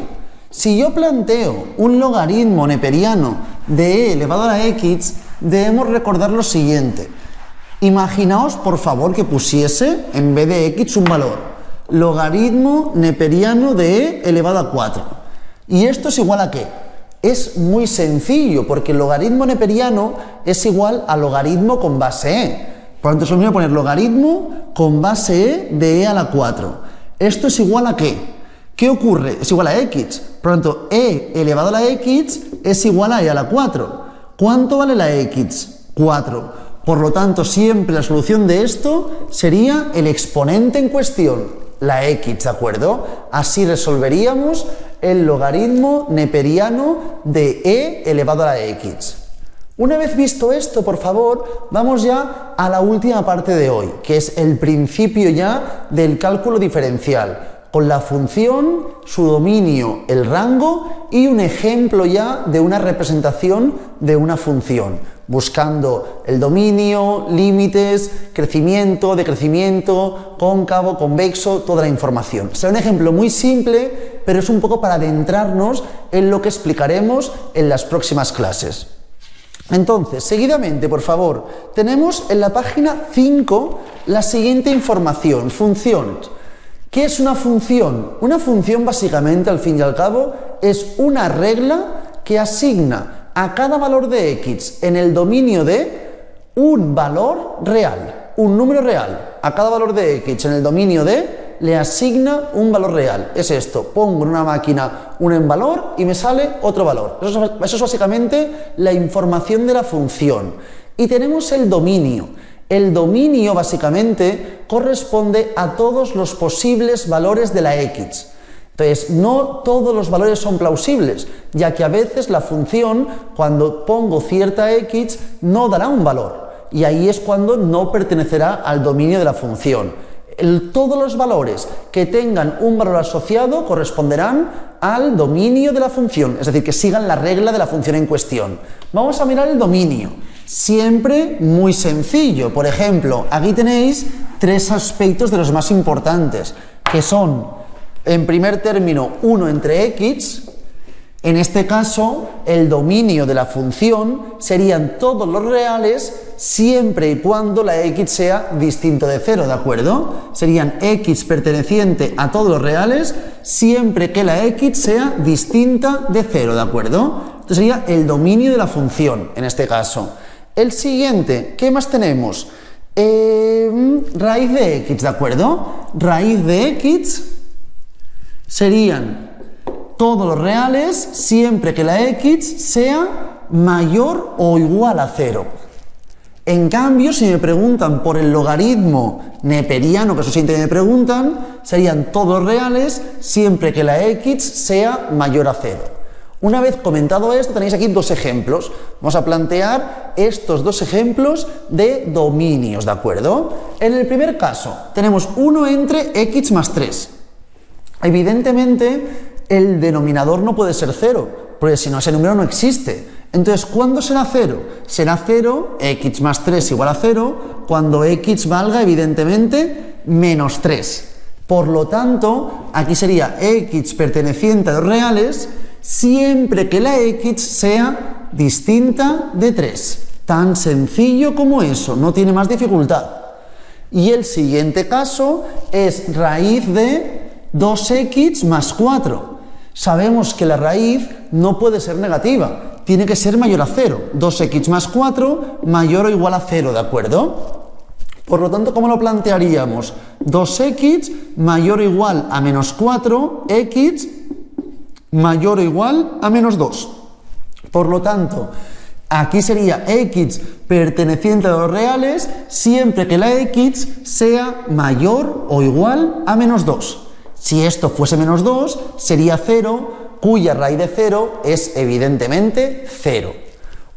Si yo planteo un logaritmo neperiano de e elevado a la x, debemos recordar lo siguiente. Imaginaos, por favor, que pusiese, en vez de x, un valor. Logaritmo neperiano de e elevado a 4. ¿Y esto es igual a qué? Es muy sencillo, porque el logaritmo neperiano es igual a logaritmo con base e. Por lo tanto, solo me voy a poner logaritmo con base e de e a la 4. ¿Esto es igual a qué? ¿Qué ocurre? Es igual a x. Por lo tanto, e elevado a la x es igual a e a la 4. ¿Cuánto vale la x? 4. Por lo tanto, siempre la solución de esto sería el exponente en cuestión, la x, ¿de acuerdo? Así resolveríamos el logaritmo neperiano de e elevado a la x. Una vez visto esto, por favor, vamos ya a la última parte de hoy, que es el principio ya del cálculo diferencial, con la función, su dominio, el rango y un ejemplo ya de una representación de una función, buscando el dominio, límites, crecimiento, decrecimiento, cóncavo, convexo, toda la información. Será un ejemplo muy simple, pero es un poco para adentrarnos en lo que explicaremos en las próximas clases. Entonces, seguidamente, por favor, tenemos en la página 5 la siguiente información, funciones. ¿Qué es una función? Una función, básicamente, al fin y al cabo, es una regla que asigna a cada valor de x en el dominio de un valor real, un número real. A cada valor de x en el dominio de le asigna un valor real. Es esto, pongo en una máquina un en valor y me sale otro valor. Eso es básicamente la información de la función. Y tenemos el dominio. El dominio, básicamente, corresponde a todos los posibles valores de la x. Entonces, no todos los valores son plausibles, ya que a veces la función, cuando pongo cierta x, no dará un valor. Y ahí es cuando no pertenecerá al dominio de la función. Todos los valores que tengan un valor asociado corresponderán al dominio de la función, es decir, que sigan la regla de la función en cuestión. Vamos a mirar el dominio. Siempre muy sencillo. Por ejemplo, aquí tenéis tres aspectos de los más importantes, que son, en primer término, 1 entre x. En este caso, el dominio de la función serían todos los reales siempre y cuando la x sea distinto de 0, ¿de acuerdo? Serían x perteneciente a todos los reales siempre que la x sea distinta de 0, ¿de acuerdo? Esto sería el dominio de la función, en este caso. El siguiente, ¿qué más tenemos? Raíz de x, ¿de acuerdo? Raíz de x serían todos los reales siempre que la x sea mayor o igual a 0. En cambio, si me preguntan por el logaritmo neperiano, que eso siempre me preguntan, serían todos reales siempre que la x sea mayor a 0. Una vez comentado esto, tenéis aquí dos ejemplos. Vamos a plantear estos dos ejemplos de dominios, ¿de acuerdo? En el primer caso, tenemos 1 entre x más 3. Evidentemente, el denominador no puede ser 0, porque si no, ese número no existe. Entonces, ¿cuándo será 0? Será 0, x más 3 igual a 0, cuando x valga, evidentemente, menos 3. Por lo tanto, aquí sería x perteneciente a los reales, siempre que la x sea distinta de 3. Tan sencillo como eso, no tiene más dificultad. Y el siguiente caso es raíz de 2x más 4. Sabemos que la raíz no puede ser negativa, tiene que ser mayor a 0. 2x más 4 mayor o igual a 0, ¿de acuerdo? Por lo tanto, ¿cómo lo plantearíamos? 2x mayor o igual a menos 4, x mayor o igual a menos 2. Por lo tanto, aquí sería x perteneciente a los reales siempre que la x sea mayor o igual a menos 2. Si esto fuese menos 2, sería 0, cuya raíz de 0 es evidentemente 0.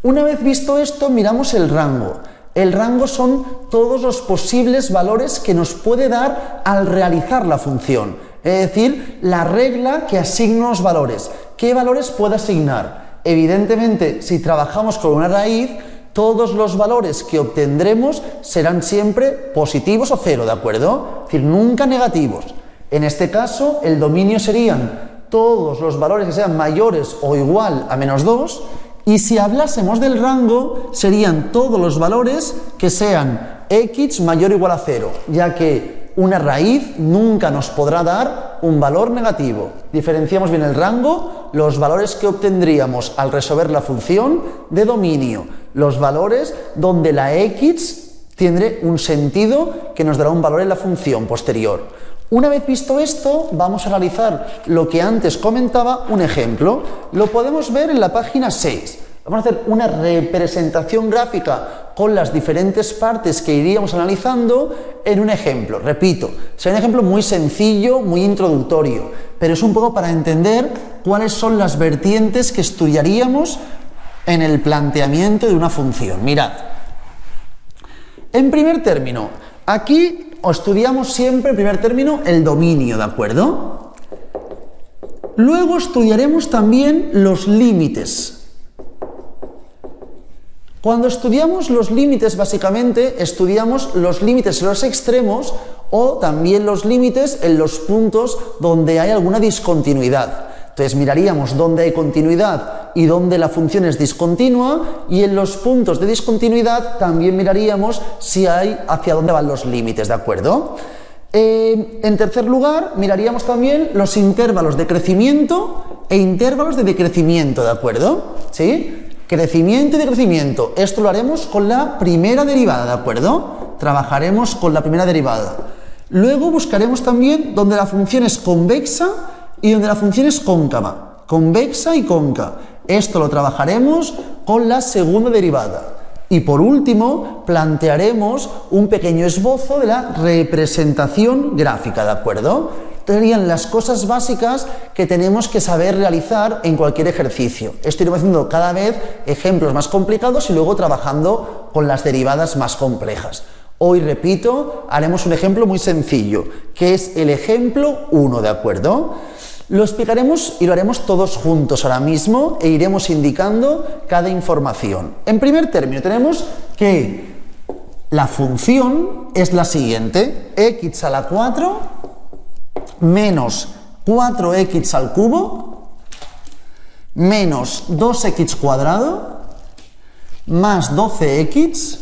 Una vez visto esto, miramos el rango. El rango son todos los posibles valores que nos puede dar al realizar la función. Es decir, la regla que asigna los valores. ¿Qué valores puede asignar? Evidentemente, si trabajamos con una raíz, todos los valores que obtendremos serán siempre positivos o cero, ¿de acuerdo? Es decir, nunca negativos. En este caso, el dominio serían todos los valores que sean mayores o igual a menos 2, y si hablásemos del rango, serían todos los valores que sean x mayor o igual a 0, ya que una raíz nunca nos podrá dar un valor negativo. Diferenciamos bien el rango, los valores que obtendríamos al resolver la función de dominio, los valores donde la x tiene un sentido que nos dará un valor en la función posterior. Una vez visto esto, vamos a analizar lo que antes comentaba, un ejemplo. Lo podemos ver en la página 6. Vamos a hacer una representación gráfica con las diferentes partes que iríamos analizando en un ejemplo. Repito, será un ejemplo muy sencillo, muy introductorio, pero es un poco para entender cuáles son las vertientes que estudiaríamos en el planteamiento de una función. Mirad, en primer término, aquí estudiamos siempre, en primer término, el dominio, ¿de acuerdo? Luego estudiaremos también los límites. Cuando estudiamos los límites, básicamente, estudiamos los límites en los extremos o también los límites en los puntos donde hay alguna discontinuidad. Entonces miraríamos dónde hay continuidad y dónde la función es discontinua, y en los puntos de discontinuidad también miraríamos si hay hacia dónde van los límites, ¿de acuerdo? En tercer lugar, miraríamos también los intervalos de crecimiento e intervalos de decrecimiento, ¿de acuerdo? ¿Sí? Crecimiento y decrecimiento. Esto lo haremos con la primera derivada, ¿de acuerdo? Trabajaremos con la primera derivada. Luego buscaremos también donde la función es convexa y donde la función es cóncava. Convexa y cóncava. Esto lo trabajaremos con la segunda derivada. Y por último, plantearemos un pequeño esbozo de la representación gráfica, ¿de acuerdo? Serían las cosas básicas que tenemos que saber realizar en cualquier ejercicio. Esto iremos haciendo cada vez ejemplos más complicados y luego trabajando con las derivadas más complejas. Hoy, repito, haremos un ejemplo muy sencillo, que es el ejemplo 1, ¿de acuerdo? Lo explicaremos y lo haremos todos juntos ahora mismo e iremos indicando cada información. En primer término, tenemos que la función es la siguiente: x a la 4 menos 4x al cubo menos 2x cuadrado más 12x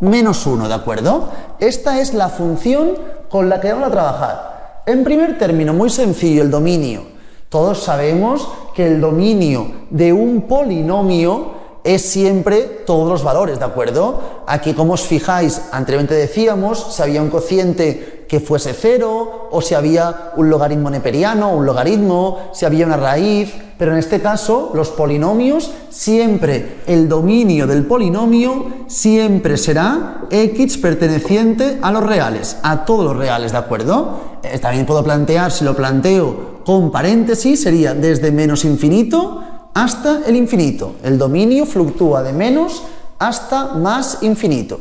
menos 1, ¿de acuerdo? Esta es la función con la que vamos a trabajar. En primer término, muy sencillo, el dominio. Todos sabemos que el dominio de un polinomio es siempre todos los valores, ¿de acuerdo? Aquí, como os fijáis, anteriormente decíamos si había un cociente que fuese 0, o si había un logaritmo neperiano, un logaritmo, si había una raíz, pero en este caso, los polinomios, siempre el dominio del polinomio siempre será x perteneciente a los reales, a todos los reales, ¿de acuerdo? También puedo plantear, si lo planteo con paréntesis, sería desde menos infinito hasta el infinito. El dominio fluctúa de menos hasta más infinito.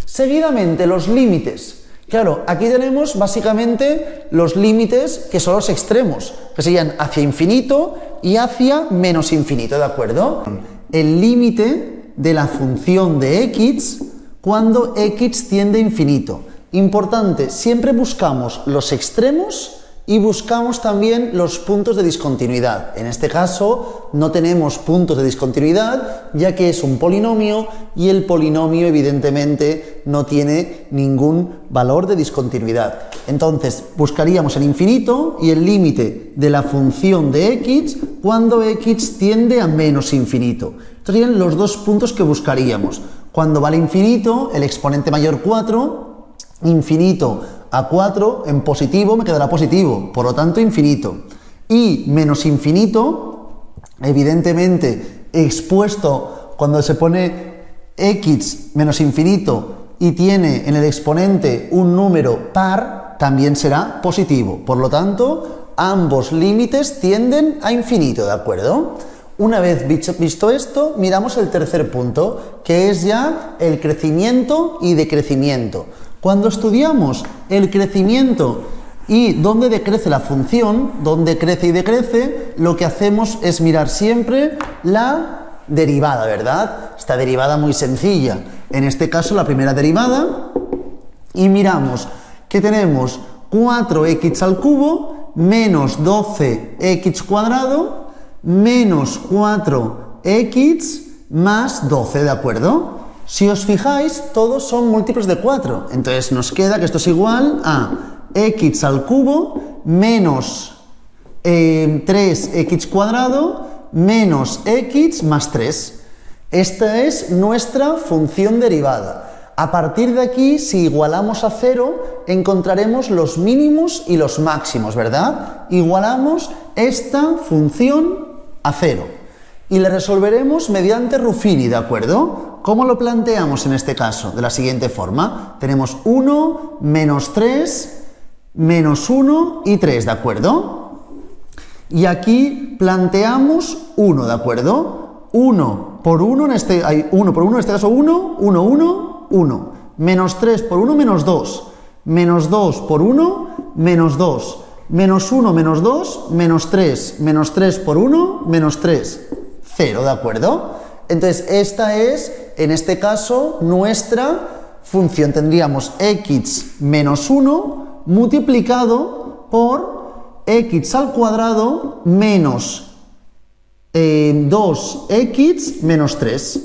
Seguidamente, los límites. Claro, aquí tenemos básicamente los límites que son los extremos, que serían hacia infinito y hacia menos infinito, ¿de acuerdo? El límite de la función de x cuando x tiende a infinito. Importante, siempre buscamos los extremos y buscamos también los puntos de discontinuidad. En este caso no tenemos puntos de discontinuidad, ya que es un polinomio y el polinomio evidentemente no tiene ningún valor de discontinuidad. Entonces buscaríamos el infinito y el límite de la función de x cuando x tiende a menos infinito. Estos serían los dos puntos que buscaríamos. Cuando va al infinito, el exponente mayor 4, infinito a 4 en positivo me quedará positivo, por lo tanto infinito. Y menos infinito, evidentemente expuesto cuando se pone x menos infinito y tiene en el exponente un número par, también será positivo. Por lo tanto, ambos límites tienden a infinito, ¿de acuerdo? Una vez visto esto, miramos el tercer punto, que es ya el crecimiento y decrecimiento. Cuando estudiamos el crecimiento y dónde decrece la función, dónde crece y decrece, lo que hacemos es mirar siempre la derivada, ¿verdad? Esta derivada muy sencilla. En este caso, la primera derivada, y miramos que tenemos 4x al cubo menos 12x cuadrado menos 4x más 12, ¿de acuerdo? Si os fijáis, todos son múltiplos de 4. Entonces nos queda que esto es igual a x al cubo menos 3x cuadrado menos x más 3. Esta es nuestra función derivada. A partir de aquí, si igualamos a 0, encontraremos los mínimos y los máximos, ¿verdad? Igualamos esta función a 0 y la resolveremos mediante Ruffini, ¿de acuerdo? ¿Cómo lo planteamos en este caso? De la siguiente forma. Tenemos 1, menos 3, menos 1 y 3, ¿de acuerdo? Y aquí planteamos 1, ¿de acuerdo? 1 por 1, en este caso 1, 1, 1, 1. Menos 3 por 1, menos 2. Menos 2 por 1, menos 2. Menos 1, menos 2, menos 3. Menos 3 por 1, menos 3. 0, ¿de acuerdo? Entonces, esta es, en este caso, nuestra función. Tendríamos x menos 1 multiplicado por x al cuadrado menos 2x menos 3.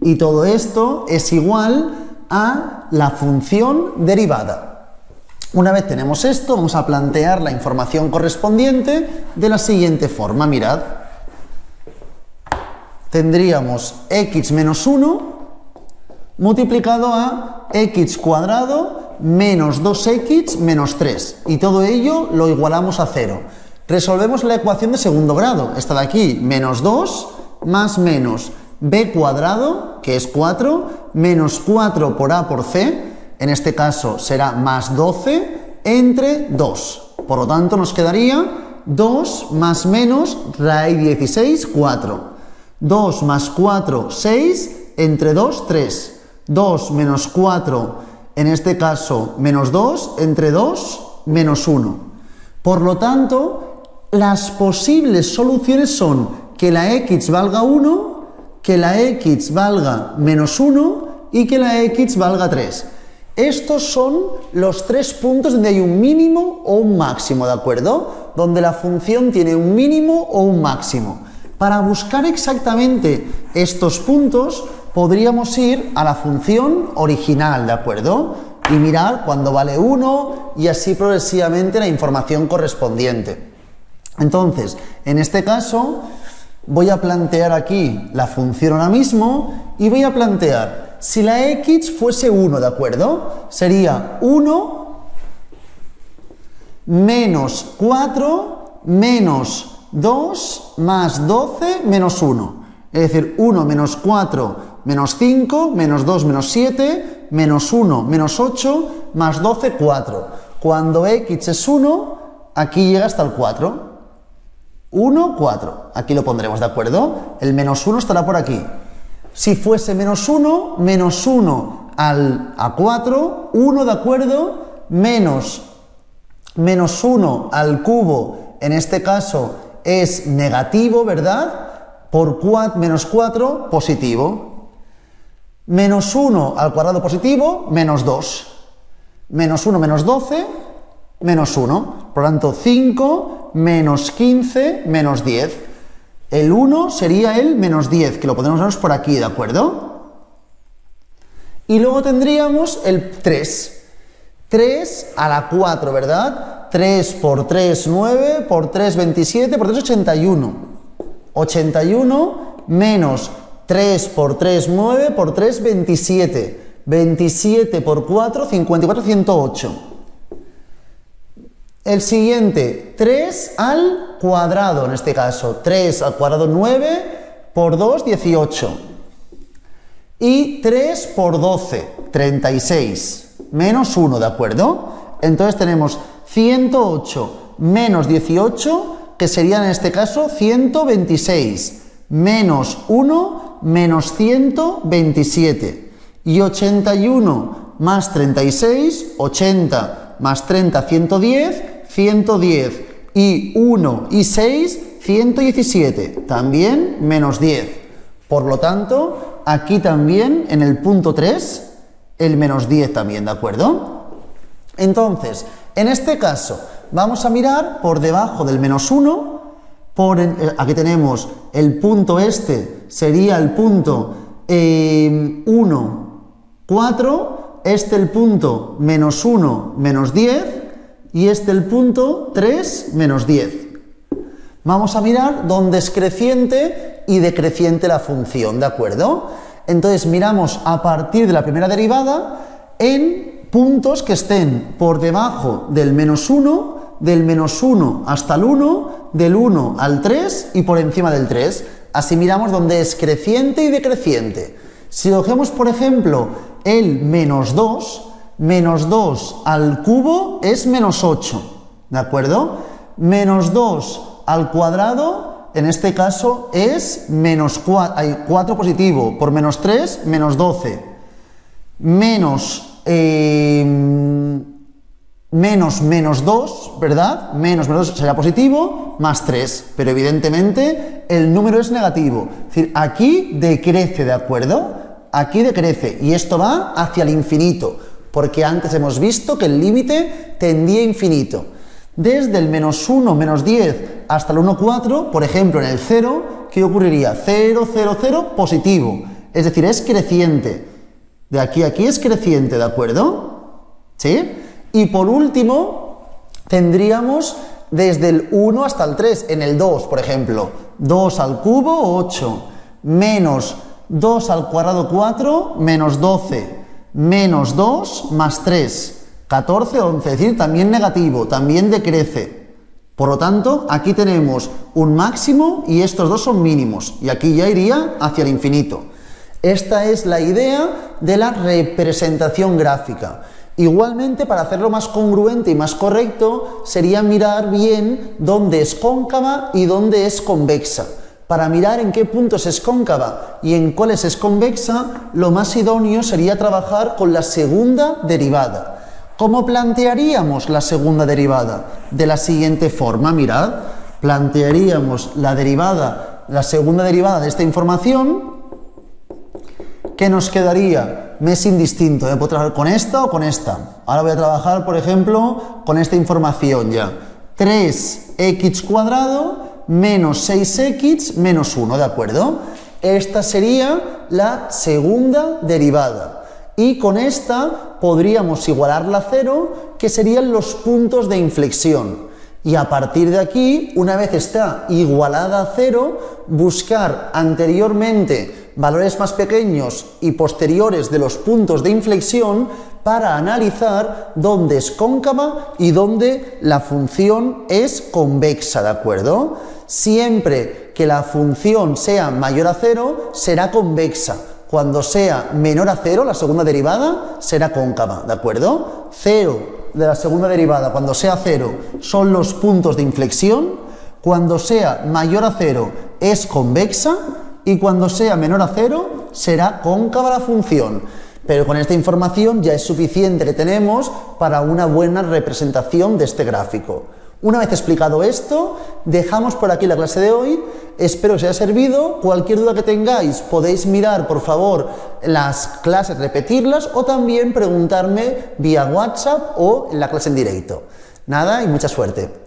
Y todo esto es igual a la función derivada. Una vez tenemos esto, vamos a plantear la información correspondiente de la siguiente forma. Mirad. Tendríamos x menos 1 multiplicado a x cuadrado menos 2x menos 3. Y todo ello lo igualamos a 0. Resolvemos la ecuación de segundo grado. Esta de aquí, menos 2 más menos b cuadrado, que es 4, menos 4 por a por c, en este caso será más 12, entre 2. Por lo tanto, nos quedaría 2 más menos raíz 16, 4. 2 más 4, 6, entre 2, 3. 2 menos 4, en este caso, menos 2, entre 2, menos 1. Por lo tanto, las posibles soluciones son que la x valga 1, que la x valga menos 1 y que la x valga 3. Estos son los 3 puntos donde hay un mínimo o un máximo, ¿de acuerdo? Donde la función tiene un mínimo o un máximo. Para buscar exactamente estos puntos, podríamos ir a la función original, ¿de acuerdo? Y mirar cuándo vale 1 y así progresivamente la información correspondiente. Entonces, en este caso, voy a plantear aquí la función ahora mismo y voy a plantear, si la x fuese 1, ¿de acuerdo? Sería 1 menos 4 menos 2 más 12 menos 1. Es decir, 1 menos 4 menos 5 menos 2 menos 7 menos 1 menos 8 más 12, 4. Cuando x es 1, aquí llega hasta el 4. 1, 4. Aquí lo pondremos, ¿de acuerdo? El menos 1 estará por aquí. Si fuese menos 1 a 4, 1, ¿de acuerdo? Menos 1 al cubo, en este caso, es negativo, ¿verdad? Por menos 4, positivo. Menos 1 al cuadrado positivo, menos 2. Menos 1 menos 12, menos 1. Por lo tanto, 5 menos 15 menos 10. El 1 sería el menos 10, que lo podemos ver por aquí, ¿de acuerdo? Y luego tendríamos el 3. 3 a la 4, ¿verdad? 3 por 3, 9, por 3, 27, por 3, 81. 81 menos 3 por 3, 9, por 3, 27. 27 por 4, 54, 108. El siguiente, 3 al cuadrado, en este caso. 3 al cuadrado, 9, por 2, 18. Y 3 por 12, 36. Menos 1, ¿de acuerdo? Entonces tenemos 108 menos 18, que serían en este caso 126. Menos 1, menos 127. Y 81 más 36, 80 más 30, 110, 110. Y 1 y 6, 117. También menos 10. Por lo tanto, aquí también, en el punto 3, el menos 10 también, ¿de acuerdo? Entonces, en este caso, vamos a mirar por debajo del menos 1, aquí tenemos el punto este, sería el punto 1, 4, este el punto menos 1, menos 10, y este el punto 3, menos 10. Vamos a mirar dónde es creciente y decreciente la función, ¿de acuerdo? Entonces miramos a partir de la primera derivada en puntos que estén por debajo del menos 1, del menos 1 hasta el 1, del 1 al 3 y por encima del 3. Así miramos dónde es creciente y decreciente. Si cogemos, por ejemplo, el menos 2 al cubo es menos 8, ¿de acuerdo? Menos 2 al cuadrado, en este caso, es menos 4, hay 4 positivo, por menos 3, menos 12. Menos 2, ¿verdad? Menos 2 será positivo, más 3, pero evidentemente el número es negativo. Es decir, aquí decrece, ¿de acuerdo? Aquí decrece, y esto va hacia el infinito, porque antes hemos visto que el límite tendía a infinito. Desde el menos 1, menos 10 hasta el 1, 4, por ejemplo, en el 0, ¿qué ocurriría? 0, 0, 0, positivo. Es decir, es creciente. De aquí a aquí es creciente, ¿de acuerdo? ¿Sí? Y por último, tendríamos desde el 1 hasta el 3, en el 2, por ejemplo. 2 al cubo, 8. Menos 2 al cuadrado, 4, menos 12. Menos 2 más 3. 14, 11, es decir, también negativo, también decrece. Por lo tanto, aquí tenemos un máximo y estos dos son mínimos, y aquí ya iría hacia el infinito. Esta es la idea de la representación gráfica. Igualmente, para hacerlo más congruente y más correcto, sería mirar bien dónde es cóncava y dónde es convexa. Para mirar en qué puntos es cóncava y en cuáles es convexa, lo más idóneo sería trabajar con la segunda derivada. ¿Cómo plantearíamos la segunda derivada? De la siguiente forma, mirad, plantearíamos la segunda derivada de esta información, que nos quedaría, me es indistinto, puedo trabajar con esta o con esta. Ahora voy a trabajar, por ejemplo, con esta información ya. 3x cuadrado menos 6x menos 1, ¿de acuerdo? Esta sería la segunda derivada. Y con esta podríamos igualarla a 0, que serían los puntos de inflexión. Y a partir de aquí, una vez está igualada a 0, buscar anteriormente valores más pequeños y posteriores de los puntos de inflexión para analizar dónde es cóncava y dónde la función es convexa, ¿de acuerdo? Siempre que la función sea mayor a 0, será convexa. Cuando sea menor a 0, la segunda derivada será cóncava, ¿de acuerdo? 0 de la segunda derivada, cuando sea 0, son los puntos de inflexión. Cuando sea mayor a 0, es convexa. Y cuando sea menor a 0, será cóncava la función. Pero con esta información ya es suficiente que tenemos para una buena representación de este gráfico. Una vez explicado esto, dejamos por aquí la clase de hoy. Espero que os haya servido. Cualquier duda que tengáis, podéis mirar, por favor, las clases, repetirlas, o también preguntarme vía WhatsApp o en la clase en directo. Nada, y mucha suerte.